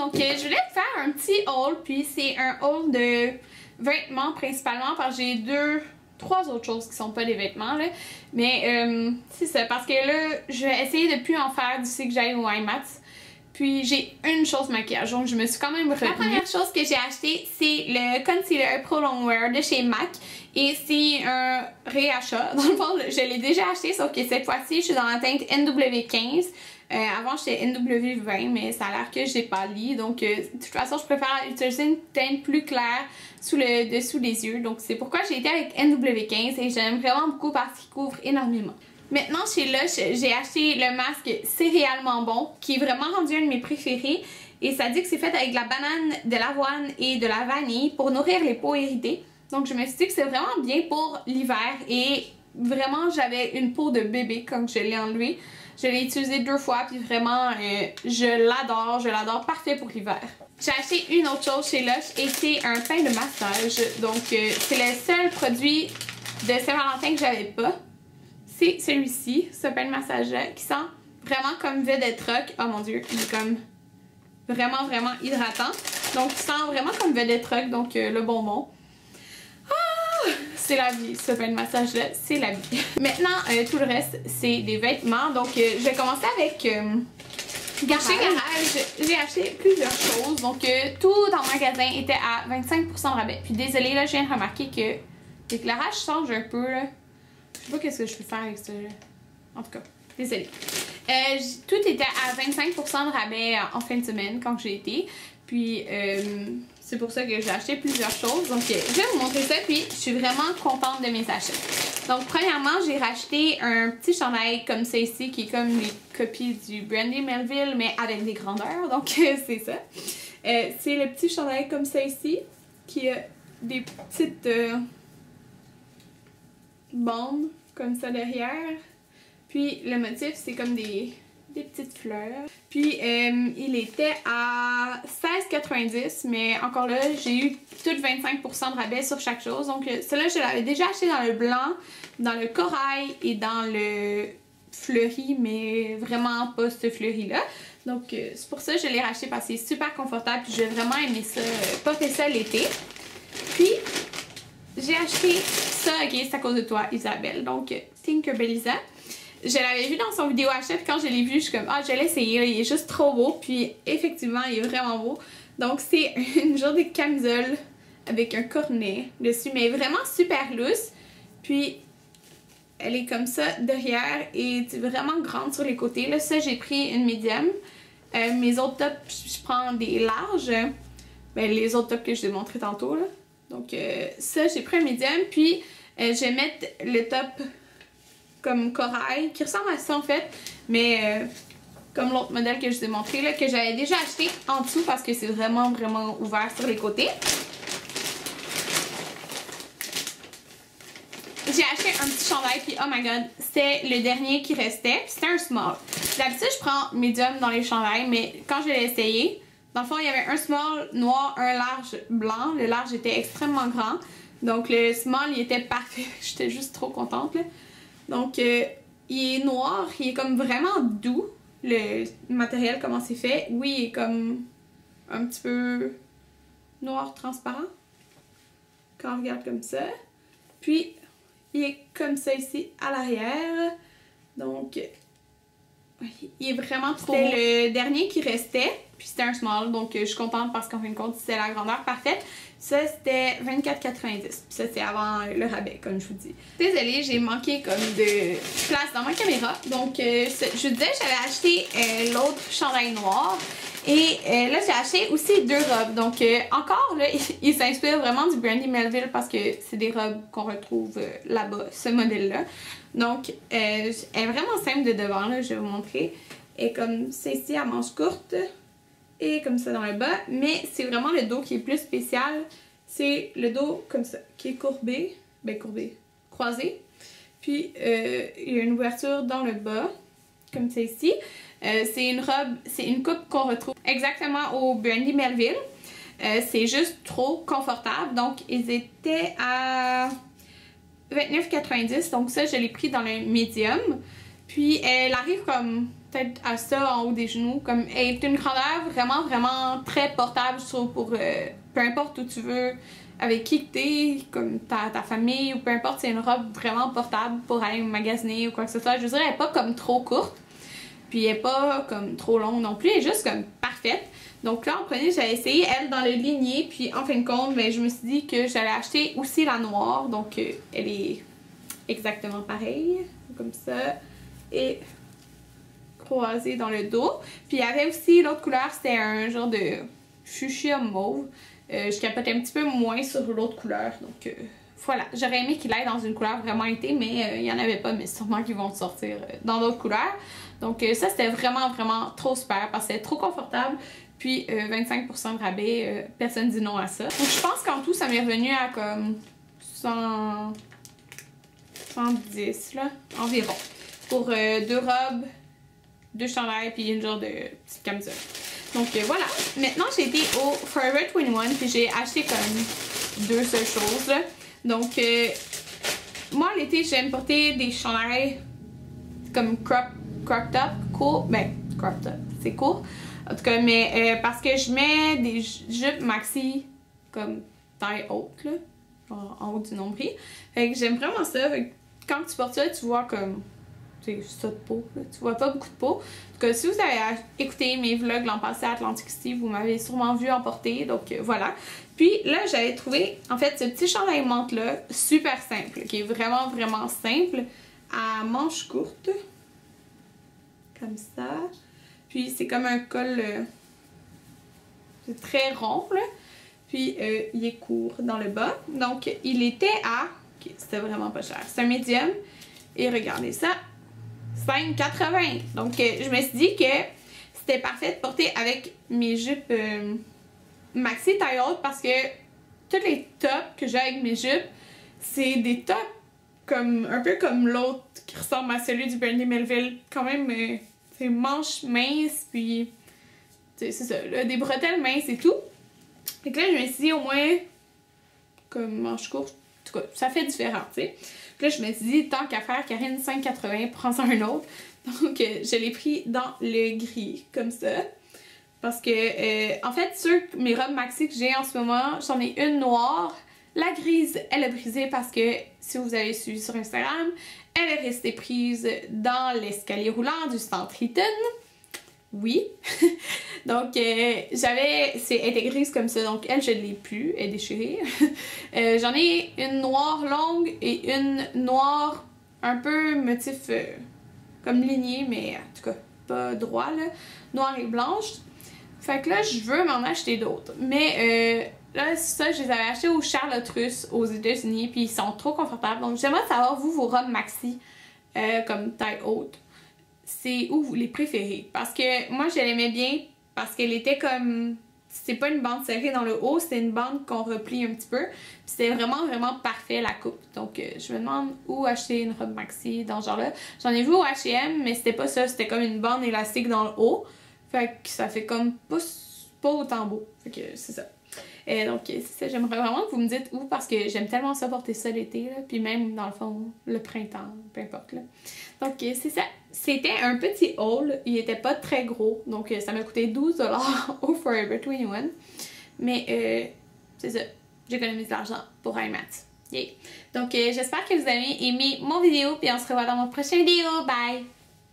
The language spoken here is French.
donc je voulais faire un petit haul, puis c'est un haul de vêtements principalement parce que j'ai trois autres choses qui sont pas des vêtements là. Mais c'est ça, parce que là je vais essayer de plus en faire d'ici que j'aille au IMAX. Puis j'ai une chose maquillage, donc je me suis quand même retenue. La première chose que j'ai acheté, c'est le concealer Pro Longwear de chez MAC. Et c'est un réachat. Dans le fond, je l'ai déjà acheté, sauf que cette fois-ci, je suis dans la teinte NW15. Avant, j'étais NW20, mais ça a l'air que j'ai pâli. Donc, de toute façon, je préfère utiliser une teinte plus claire sous le dessous des yeux. Donc, c'est pourquoi j'ai été avec NW15 et j'aime vraiment beaucoup parce qu'il couvre énormément. Maintenant, chez Lush, j'ai acheté le masque Céréalement Bon, qui est vraiment rendu un de mes préférés. Et ça dit que c'est fait avec de la banane, de l'avoine et de la vanille pour nourrir les peaux irritées. Donc, je me suis dit que c'est vraiment bien pour l'hiver. Et vraiment, j'avais une peau de bébé quand je l'ai enlevé. Je l'ai utilisé 2 fois, puis vraiment, je l'adore, parfait pour l'hiver. J'ai acheté une autre chose chez Lush et c'est un pain de massage. Donc, c'est le seul produit de Saint-Valentin que j'avais pas. C'est celui-ci, ce pain de massage-là, qui sent vraiment comme vedette rock. Oh mon dieu, il est comme vraiment, vraiment hydratant. Donc, il sent vraiment comme vedette rock, donc le bonbon. Ah! C'est la vie, ce pain de massage-là, c'est la vie. Maintenant, tout le reste, c'est des vêtements. Donc, je vais commencer avec... Chez Garage, j'ai acheté plusieurs choses. Donc, tout dans le magasin était à 25% de rabais. Puis, désolée, là, je viens de remarquer que l'éclairage change un peu, là. Je sais pas qu'est-ce que je peux faire avec ça. En tout cas, désolée. Tout était à 25% de rabais en fin de semaine quand j'ai été. Puis, c'est pour ça que j'ai acheté plusieurs choses. Donc, je vais vous montrer ça. Puis, je suis vraiment contente de mes achats. Donc, premièrement, j'ai racheté un petit chandail comme ça ici, qui est comme les copies du Brandy Melville, mais avec des grandeurs. Donc, c'est ça. C'est le petit chandail comme ça ici, qui a des petites... bandes comme ça derrière. Puis le motif c'est comme des petites fleurs. Puis il était à 16,90 mais encore là j'ai eu tout 25% de rabais sur chaque chose. Donc celui-là je l'avais déjà acheté dans le blanc, dans le corail et dans le fleuri mais vraiment pas ce fleuri là. Donc c'est pour ça que je l'ai racheté parce que c'est super confortable puis j'ai vraiment aimé ça, porter ça l'été. Puis j'ai acheté ça, ok, c'est à cause de toi, Isabelle. Donc, Tinkerbellisa. Je l'avais vu dans son vidéo achat, puis quand je l'ai vu, je suis comme, ah, je l'ai essayé, là, il est juste trop beau. Puis, effectivement, il est vraiment beau. Donc, c'est une genre de camisole avec un cornet dessus, mais vraiment super loose. Puis, elle est comme ça derrière et vraiment grande sur les côtés. Là, ça, j'ai pris une médium. Mes autres tops, je prends des larges. Ben, les autres tops que je t'ai montré tantôt, là. Donc ça, j'ai pris un médium, puis je vais mettre le top comme corail, qui ressemble à ça en fait, mais comme l'autre modèle que je vous ai montré, là, que j'avais déjà acheté en dessous parce que c'est vraiment, vraiment ouvert sur les côtés. J'ai acheté un petit chandail, puis oh my god, c'est le dernier qui restait, puis c'était un small. D'habitude, je prends medium dans les chandails, mais quand je l'ai essayé, dans le fond, il y avait un small noir, un large blanc. Le large était extrêmement grand. Donc, le small, il était parfait. J'étais juste trop contente, là. Donc, il est noir. Il est comme vraiment doux, le matériel, comment c'est fait. Oui, il est comme un petit peu noir transparent. Quand on regarde comme ça. Puis, il est comme ça ici, à l'arrière. Donc, il est vraiment trop beau. C'était le dernier qui restait. Puis c'était un small, donc je suis contente parce qu'en fin de compte, c'était la grandeur parfaite. Ça, c'était 24,90. Puis ça, c'est avant le rabais, comme je vous dis. Désolée, j'ai manqué comme de place dans ma caméra. Donc, je vous disais, j'avais acheté l'autre chandail noir. Et là, j'ai acheté aussi 2 robes. Donc, encore, là, il s'inspire vraiment du Brandy Melville parce que c'est des robes qu'on retrouve là-bas, ce modèle-là. Donc, elle est vraiment simple de devant, là, je vais vous montrer. Elle est comme c'est ici à manches courtes. Et comme ça dans le bas, mais c'est vraiment le dos qui est plus spécial. C'est le dos comme ça, qui est courbé, croisé. Puis il y a une ouverture dans le bas, comme ça ici. C'est une robe, c'est une coupe qu'on retrouve exactement au Brandy Melville. C'est juste trop confortable, donc ils étaient à 29,90. Donc ça, je l'ai pris dans le medium. Puis elle arrive comme peut-être à ça en haut des genoux. Comme, elle est une grandeur vraiment, vraiment très portable, je trouve, pour peu importe où tu veux, avec qui que t'es, comme ta famille, ou peu importe, c'est une robe vraiment portable pour aller magasiner ou quoi que ce soit. Je veux dire, elle est pas comme trop courte, puis elle est pas comme trop longue non plus, elle est juste comme parfaite. Donc là, en premier, j'avais essayé elle dans le ligné, puis en fin de compte, ben, je me suis dit que j'allais acheter aussi la noire, donc elle est exactement pareille, comme ça, et croisée dans le dos. Puis il y avait aussi l'autre couleur, c'était un genre de fuchsia mauve. Je capotais un petit peu moins sur l'autre couleur, donc voilà. J'aurais aimé qu'il aille dans une couleur vraiment été, mais il n'y en avait pas, mais sûrement qu'ils vont sortir dans d'autres couleurs. Donc ça, c'était vraiment, vraiment trop super, parce que c'était trop confortable. Puis 25% de rabais, personne dit non à ça. Donc je pense qu'en tout, ça m'est revenu à comme 110 là, environ. Pour 2 robes, 2 chandails, puis une genre de petite camisole. Donc voilà. Maintenant, j'ai été au Forever 21, puis j'ai acheté comme 2 seules choses là. Donc moi, l'été, j'aime porter des chandails comme crop top, court. Ben, crop top, c'est court. En tout cas, mais parce que je mets des jupes maxi comme taille haute, là, en haut du nombril. Fait que j'aime vraiment ça. Fait que quand tu portes ça, tu vois comme, c'est ça de peau, là. Tu vois pas beaucoup de peau. En tout cas, si vous avez écouté mes vlogs l'an passé à Atlantic City, vous m'avez sûrement vu en porter, donc voilà. Puis là, j'avais trouvé, en fait, ce petit chandail menthe-là, super simple, qui est vraiment, vraiment simple, à manches courtes, comme ça. Puis c'est comme un col, c'est très rond là. Puis il est court dans le bas. Donc il était à, okay, c'était vraiment pas cher, c'est un médium. Et regardez ça, 5,80. Donc je me suis dit que c'était parfait de porter avec mes jupes maxi taille haute, parce que tous les tops que j'ai avec mes jupes, c'est des tops comme un peu comme l'autre qui ressemble à celui du Brandy Melville, quand même. C'est manches minces, puis c'est ça, là, des bretelles minces et tout. Fait que là, je me suis dit, au moins, comme manches courtes, en tout cas, ça fait différent, tu sais. Là, je me suis dit, tant qu'à faire, Karine, 5,80, prends-en un autre. Donc, je l'ai pris dans le gris, comme ça. Parce que, en fait, sur mes robes maxi que j'ai en ce moment, j'en ai une noire. La grise, elle a brisé parce que, si vous avez suivi sur Instagram, elle est restée prise dans l'escalier roulant du centre Eaton. Oui. Donc, elle était grise comme ça. Donc, elle, je ne l'ai plus. Elle est déchirée. J'en ai une noire longue et une noire un peu motif comme lignée, mais en tout cas, pas droit, là. Noire et blanche. Fait que là, je veux m'en acheter d'autres. Mais là, ça, je les avais achetés au Charlotte Russe aux États-Unis, puis ils sont trop confortables. Donc, j'aimerais savoir, vous, vos robes maxi, comme taille haute, c'est où vous les préférez. Parce que moi, je l'aimais bien, parce qu'elle était comme... C'est pas une bande serrée dans le haut, c'est une bande qu'on replie un petit peu. Puis c'était vraiment, vraiment parfait, la coupe. Donc, je me demande où acheter une robe maxi dans ce genre-là. J'en ai vu au H&M, mais c'était pas ça. C'était comme une bande élastique dans le haut. Fait que ça fait comme pas autant beau. Fait que c'est ça. Donc, c'est ça. J'aimerais vraiment que vous me dites où, parce que j'aime tellement ça porter ça l'été, là. Puis même, dans le fond, le printemps, peu importe, là. Donc, c'est ça. C'était un petit haul. Il était pas très gros. Donc, ça m'a coûté 12$ au Forever 21. Mais, c'est ça. J'économise de l'argent pour IMAT. Yeah. Donc, j'espère que vous avez aimé mon vidéo. Puis on se revoit dans mon prochain vidéo. Bye!